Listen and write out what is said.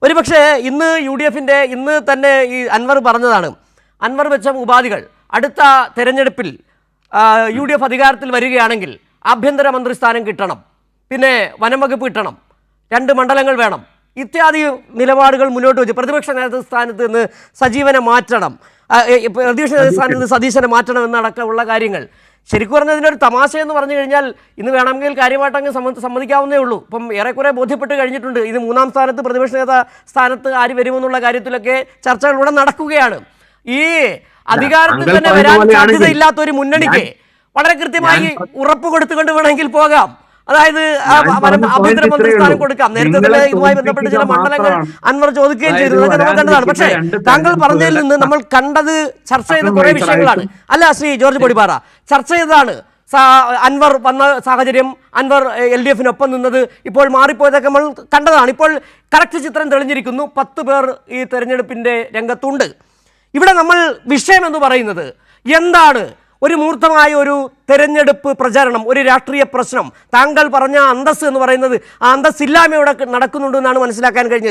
ഒരുപക്ഷെ ഇന്ന് UDF-ന്റെ ഇന്ന് തന്നെ ഈ അൻവർ പറഞ്ഞതാണ്, അൻവർ വെച്ച ഉപാധികൾ അടുത്ത തെരഞ്ഞെടുപ്പിൽ UDF അധികാരത്തിൽ വരികയാണെങ്കിൽ ആഭ്യന്തര മന്ത്രി സ്ഥാനം കിട്ടണം, പിന്നെ വനം വകുപ്പ് കിട്ടണം, 2 മണ്ഡലങ്ങൾ വേണം, ഇത്യാദി നിലപാടുകൾ മുന്നോട്ട് വെച്ച് പ്രതിപക്ഷ നേതൃസ്ഥാനത്ത് നിന്ന് സജീവനെ മാറ്റണം, പ്രതിപക്ഷ നേതൃസ്ഥാനത്ത് നിന്ന് സതീശനെ മാറ്റണം എന്നടക്കമുള്ള കാര്യങ്ങൾ. ശരിക്കും പറഞ്ഞാൽ ഇതിനൊരു തമാശ എന്ന് പറഞ്ഞു കഴിഞ്ഞാൽ ഇന്ന് വേണമെങ്കിൽ കാര്യമായിട്ട് അങ്ങ് സമ്മതിക്കാവുന്നേ ഉള്ളൂ. ഇപ്പം ഏറെക്കുറെ ബോധ്യപ്പെട്ട് കഴിഞ്ഞിട്ടുണ്ട്. ഇത് 3-ാം സ്ഥാനത്ത് പ്രതിപക്ഷ നേതാ സ്ഥാനത്ത് ആര് വരുമെന്നുള്ള കാര്യത്തിലൊക്കെ ചർച്ചകൾ ഇവിടെ നടക്കുകയാണ്. ഈ അധികാരത്തിൽ തന്നെ വരാൻ സാധ്യതയില്ലാത്ത ഒരു മുന്നണിക്ക് വളരെ കൃത്യമായി ഉറപ്പ് കൊടുത്തുകൊണ്ട് വേണമെങ്കിൽ പോകാം. അതായത് ആഭ്യന്തരമന്ത്രി സ്ഥാനം കൊടുക്കാം. നേരത്തെ തന്നെ ഇതുമായി ബന്ധപ്പെട്ട് ചില മണ്ഡലങ്ങൾ അൻവർ ചോദിക്കുകയും ചെയ്തു, അതൊക്കെ നമ്മൾ കണ്ടതാണ്. പക്ഷേ താങ്കൾ പറഞ്ഞതിൽ നിന്ന് നമ്മൾ കണ്ടത് ചർച്ച ചെയ്ത കുറെ വിഷയങ്ങളാണ്. അല്ല ശ്രീ ജോർജ് പൊടിപ്പാറ, ചർച്ച ചെയ്തതാണ് അൻവർ വന്ന സാഹചര്യം, അൻവർ LDF-നൊപ്പം നിന്നത്, ഇപ്പോൾ മാറിപ്പോയതൊക്കെ നമ്മൾ കണ്ടതാണ്. ഇപ്പോൾ കറക്റ്റ് ചിത്രം തെളിഞ്ഞിരിക്കുന്നു. 10 പേർ ഈ തെരഞ്ഞെടുപ്പിന്റെ രംഗത്തുണ്ട്. ഇവിടെ നമ്മൾ വിഷയം എന്ന് പറയുന്നത് എന്താണ്? ഒരു മൂർത്തമായ ഒരു തെരഞ്ഞെടുപ്പ് പ്രചാരണം, ഒരു രാഷ്ട്രീയ പ്രശ്നം. താങ്കൾ പറഞ്ഞ അന്തസ് എന്ന് പറയുന്നത് ആ അന്തസ്സില്ലായ്മ ഇവിടെ നടക്കുന്നുണ്ടെന്നാണ് മനസ്സിലാക്കാൻ കഴിഞ്ഞത്.